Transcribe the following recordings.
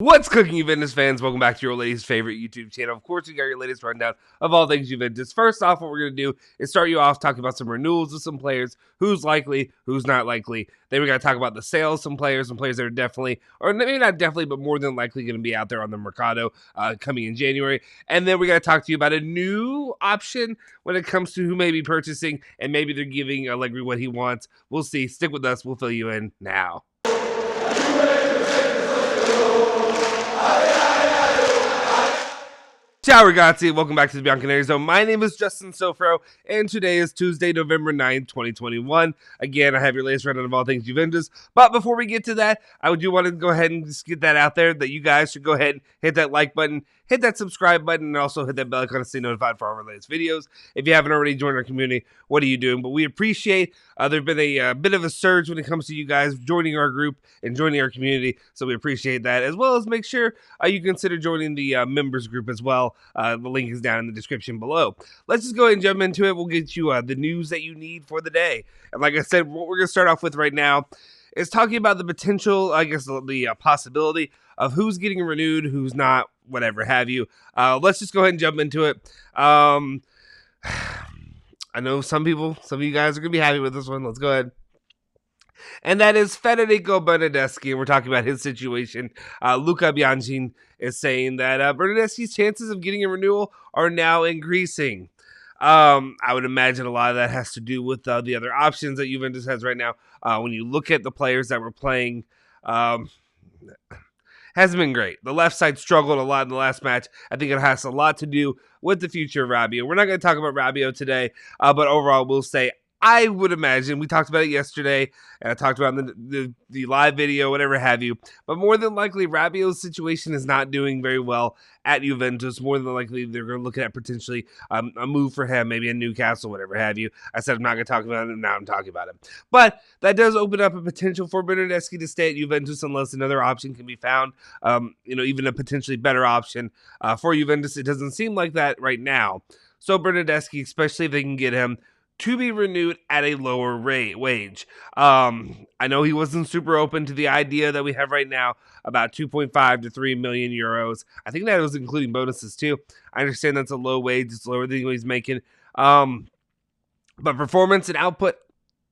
What's cooking, Juventus fans? Welcome back to your latest favorite YouTube channel. Of course, we got your latest rundown of all things Juventus. First off, what we're going to do is start you off talking about some renewals of some players, who's likely, who's not likely. Then we got to talk about the sales, some players that are definitely, or maybe not definitely, but more than likely going to be out there on the Mercado coming in January. And then we got to talk to you about a new option when it comes to who may be purchasing, and maybe they're giving Allegri what he wants. We'll see. Stick with us. We'll fill you in now. Ciao ragazzi, welcome back to the Bianconeri Zone. My name is Justin Sofro, and today is Tuesday, November 9th, 2021. Again, I have your latest rundown of all things Juventus. But before we get to that, I do want to go ahead and just get that out there, that you guys should go ahead and hit that like button, hit that subscribe button, and also hit that bell icon to stay notified for our latest videos. If you haven't already joined our community, what are you doing? But we appreciate there's been a bit of a surge when it comes to you guys joining our group and joining our community, so we appreciate that, as well as make sure you consider joining the members group as well. The link is down in the description below. Let's just go ahead and jump into it. We'll get you the news that you need for the day. And like I said, what we're going to start off with right now is talking about the potential, I guess, the possibility of who's getting renewed, who's not, whatever have you. Let's just go ahead and jump into it. I know some of you guys are going to be happy with this one. Let's go ahead. And that is Federico Bernadette, and we're talking about his situation. Luca Bianchi is saying that Bernadette's chances of getting a renewal are now increasing. I would imagine a lot of that has to do with the other options that Juventus has right now. When you look at the players that were playing, hasn't been great. The left side struggled a lot in the last match. I think it has a lot to do with the future of Rabiot. We're not going to talk about Rabiot today, but overall, we'll say, I would imagine, we talked about it yesterday, and I talked about it in the live video, whatever have you, but more than likely, Rabiot's situation is not doing very well at Juventus. More than likely, they're going to look at potentially a move for him, maybe in Newcastle, whatever have you. I said I'm not going to talk about it, and now I'm talking about it. But that does open up a potential for Bernadette to stay at Juventus unless another option can be found, even a potentially better option for Juventus. It doesn't seem like that right now. So Bernadette, especially if they can get him to be renewed at a lower wage. I know he wasn't super open to the idea that we have right now, about 2.5 to 3 million euros. I think that was including bonuses too. I understand that's a low wage. It's lower than what he's making. But performance and output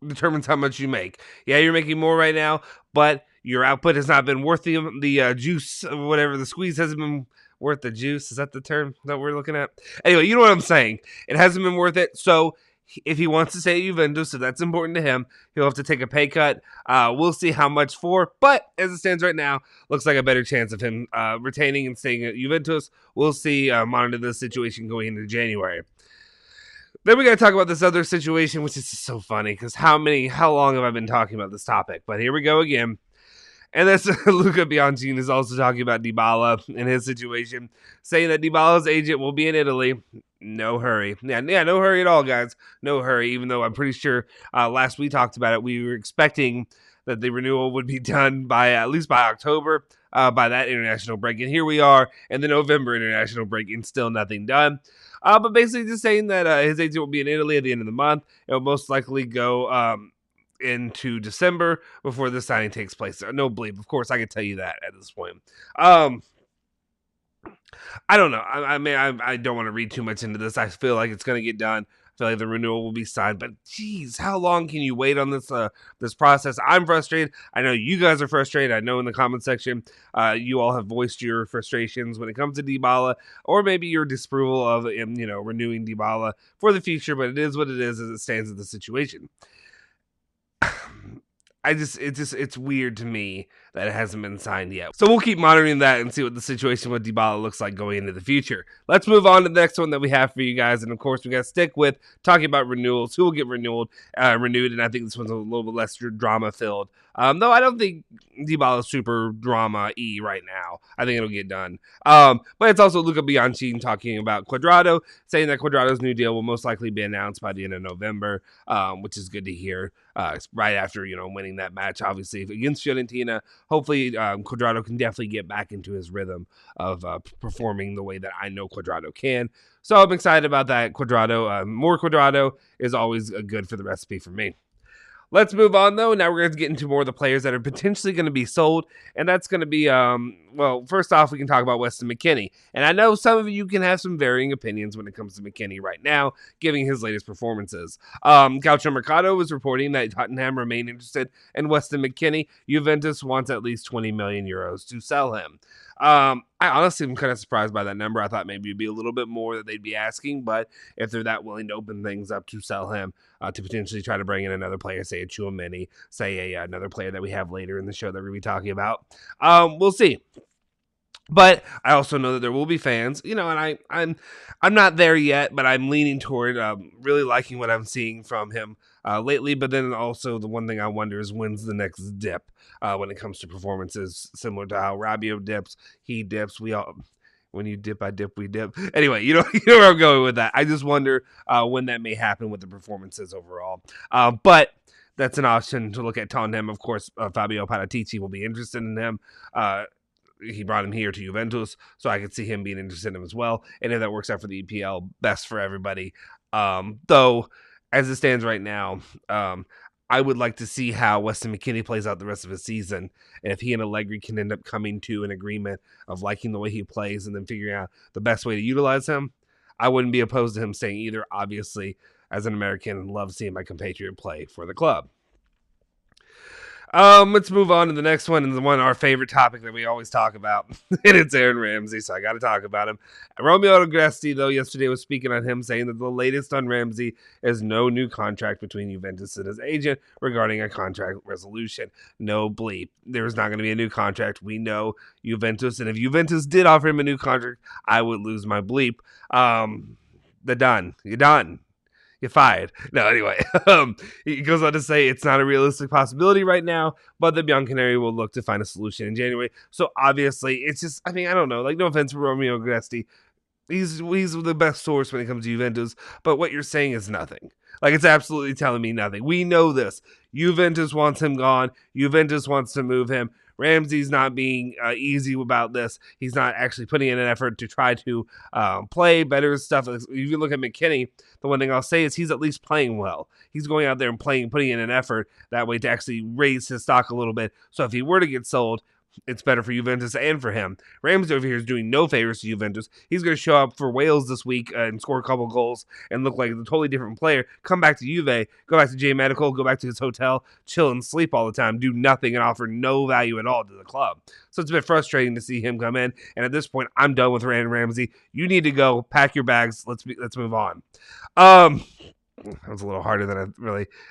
determines how much you make. Yeah, you're making more right now, but your output has not been worth the juice, whatever, the squeeze hasn't been worth the juice. Is that the term that we're looking at? Anyway, you know what I'm saying. It hasn't been worth it, so if he wants to stay at Juventus, so that's important to him, he'll have to take a pay cut. We'll see how much for, but as it stands right now, looks like a better chance of him retaining and staying at Juventus. We'll see, monitor the situation going into January. Then we got to talk about this other situation, which is just so funny, because how long have I been talking about this topic? But here we go again. And that's Luca Bianchi is also talking about Dybala and his situation, saying that Dybala's agent will be in Italy. No hurry. Yeah, no hurry at all, guys. No hurry, even though I'm pretty sure last we talked about it, we were expecting that the renewal would be done by at least by October, by that international break. And here we are in the November international break and still nothing done. But basically just saying that his agent will be in Italy at the end of the month. It will most likely go into December before the signing takes place. No bleep. Of course, I can tell you that at this point. I don't know. I don't want to read too much into this. I feel like it's going to get done. I feel like the renewal will be signed. But, geez, how long can you wait on this process? I'm frustrated. I know you guys are frustrated. I know in the comment section you all have voiced your frustrations when it comes to Dybala, or maybe your disapproval of renewing Dybala for the future. But it is what it is as it stands in the situation. It's weird to me that it hasn't been signed yet. So we'll keep monitoring that and see what the situation with Dybala looks like going into the future. Let's move on to the next one that we have for you guys. And of course, we got to stick with talking about renewals, who will get renewed. And I think this one's a little bit less drama filled. Though I don't think Dybala is super drama-y right now. I think it'll get done. But it's also Luca Bianchi talking about Cuadrado, saying that Cuadrado's new deal will most likely be announced by the end of November, which is good to hear. Right after, winning that match, obviously, against Fiorentina. Hopefully, Cuadrado can definitely get back into his rhythm of performing the way that I know Cuadrado can. So I'm excited about that. More Cuadrado is always good for the recipe for me. Let's move on, though. Now we're going to get into more of the players that are potentially going to be sold, and that's going to be, well, first off, we can talk about Weston McKennie. And I know some of you can have some varying opinions when it comes to McKennie right now, giving his latest performances. Calcio Mercato is reporting that Tottenham remain interested in Weston McKennie. Juventus wants at least 20 million euros to sell him. I honestly am kind of surprised by that number. I thought maybe it'd be a little bit more that they'd be asking, but if they're that willing to open things up to sell him, to potentially try to bring in another player, say a Mckinney, say another player that we have later in the show that we're going to be talking about, we'll see. But I also know that there will be fans, and I'm not there yet, but I'm leaning toward really liking what I'm seeing from him lately. But then also the one thing I wonder is when's the next dip when it comes to performances, similar to how Rabiot dips, he dips, we all. When you dip, I dip, we dip. Anyway, you know where I'm going with that. I just wonder when that may happen with the performances overall. But that's an option to look at Tottenham. Of course, Fabio Paratici will be interested in him. He brought him here to Juventus, so I could see him being interested in him as well. And if that works out for the EPL, best for everybody. Though, as it stands right now, I would like to see how Weston McKennie plays out the rest of his season. And if he and Allegri can end up coming to an agreement of liking the way he plays and then figuring out the best way to utilize him, I wouldn't be opposed to him staying either. Obviously, as an American, I love seeing my compatriot play for the club. Let's move on to the next one, and our favorite topic that we always talk about, and it's Aaron Ramsey, so I got to talk about him. Romeo Agresti, though, yesterday was speaking on him, saying that the latest on Ramsey is no new contract between Juventus and his agent regarding a contract resolution. No bleep. There's not going to be a new contract. We know Juventus, and if Juventus did offer him a new contract, I would lose my bleep. You're done. You're fired. No, anyway, he goes on to say it's not a realistic possibility right now, but the Bianconeri will look to find a solution in January. So obviously, it's just, I don't know, no offense for Romeo Agresti. He's the best source when it comes to Juventus, but what you're saying is nothing. It's absolutely telling me nothing. We know this. Juventus wants him gone. Juventus wants to move him. Ramsey's not being easy about this. He's not actually putting in an effort to try to play better stuff. If you look at Mckinney, the one thing I'll say is he's at least playing well. He's going out there and putting in an effort that way to actually raise his stock a little bit. So if he were to get sold, it's better for Juventus and for him. Ramsey over here is doing no favors to Juventus. He's going to show up for Wales this week and score a couple goals and look like a totally different player. Come back to Juve, go back to J Medical, go back to his hotel, chill and sleep all the time, do nothing and offer no value at all to the club. So it's a bit frustrating to see him come in. And at this point, I'm done with Aaron Ramsey. You need to go, pack your bags. Let's move on. That was a little harder than I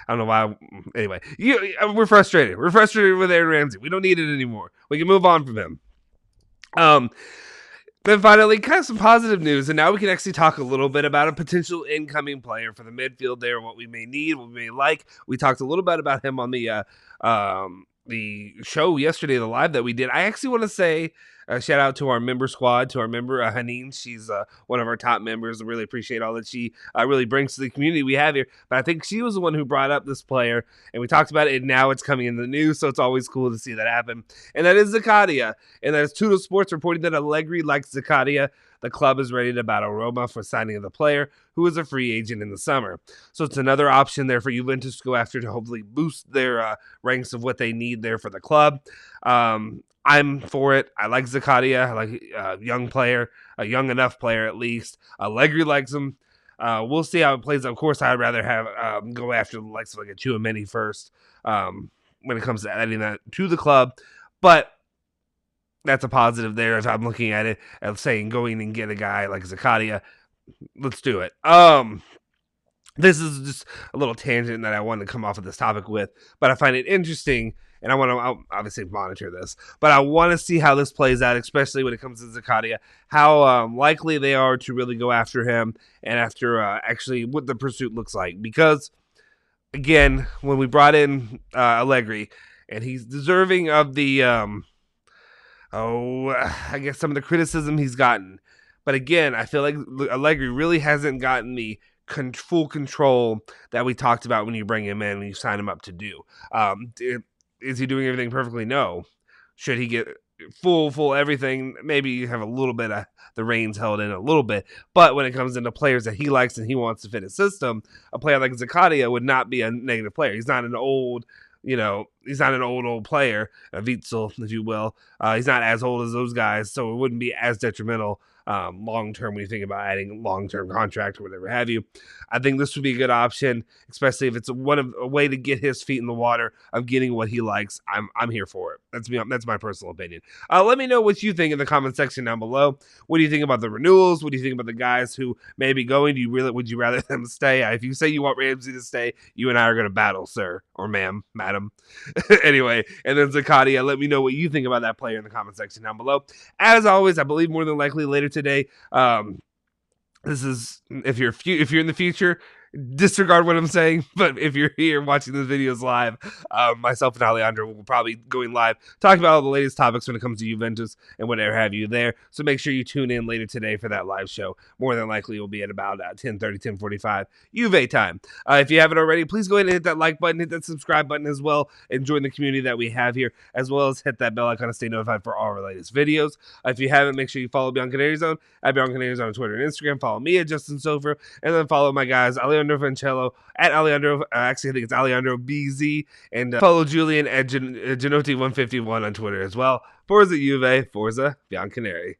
don't know why. Anyway, we're frustrated. We're frustrated with Aaron Ramsey. We don't need it anymore. We can move on from him. Then finally, kind of some positive news, and now we can actually talk a little bit about a potential incoming player for the midfield there, what we may need, what we may like. We talked a little bit about him on the show yesterday, the live that we did. I actually want to say shout out to our member squad, to our member Haneen. She's one of our top members. I really appreciate all that she really brings to the community we have here. But I think she was the one who brought up this player, and we talked about it, and now it's coming in the news, so it's always cool to see that happen. And that is Zakaria. And that is Tutto Sports reporting that Allegri likes Zakaria. The club is ready to battle Roma for signing of the player, who is a free agent in the summer. So it's another option there for Juventus to go after to hopefully boost their ranks of what they need there for the club. I'm for it. I like Zakaria. I like a young player, a young enough player at least. Allegri likes him. We'll see how it plays. Of course, I'd rather have go after the likes of like a Mckinney first when it comes to adding that to the club. But that's a positive there if I'm looking at it and saying going and get a guy like Zakaria. Let's do it. This is just a little tangent that I wanted to come off of this topic with, but I find it interesting. And I'll obviously monitor this, but I want to see how this plays out, especially when it comes to Zakaria, how likely they are to really go after him and after actually what the pursuit looks like. Because, again, when we brought in Allegri, and he's deserving of the, I guess some of the criticism he's gotten. But again, I feel like Allegri really hasn't gotten the full control that we talked about when you bring him in, when you sign him up to do. Is he doing everything perfectly? No. Should he get full everything. Maybe you have a little bit of the reins held in a little bit, but when it comes into players that he likes and he wants to fit his system, a player like Zakaria would not be a negative player. He's not an old, he's not an old player, a Witzel, if you will. He's not as old as those guys, so it wouldn't be as detrimental long term when you think about adding long term contract or whatever have you. I think this would be a good option, especially if it's a way to get his feet in the water of getting what he likes. I'm here for it. That's my personal opinion. Let me know what you think in the comment section down below. What do you think about the renewals? What do you think about the guys who may be going? Would you rather them stay? If you say you want Ramsey to stay, you and I are going to battle, sir or ma'am, madam. Anyway, and then Zakaria, let me know what you think about that player in the comment section down below. As always, I believe more than likely later today. This is if you're in the future, disregard what I'm saying, but if you're here watching these videos live, myself and Alejandro will probably going live talking about all the latest topics when it comes to Juventus and whatever have you there. So make sure you tune in later today for that live show. More than likely it will be at about 10:30, 10:45 Juve time. If you haven't already, please go ahead and hit that like button, hit that subscribe button as well, and join the community that we have here, as well as hit that bell icon to stay notified for all our latest videos. If you haven't, make sure you follow Bianconeri Zone at Bianconeri Zone on Twitter and Instagram. Follow me at Justin Sofro, and then follow my guys Alejandro Vancello at Alejandro. Actually, I think it's Alejandro BZ, and follow Julian at Genotti151 on Twitter as well. Forza Juve, Forza Bianconeri.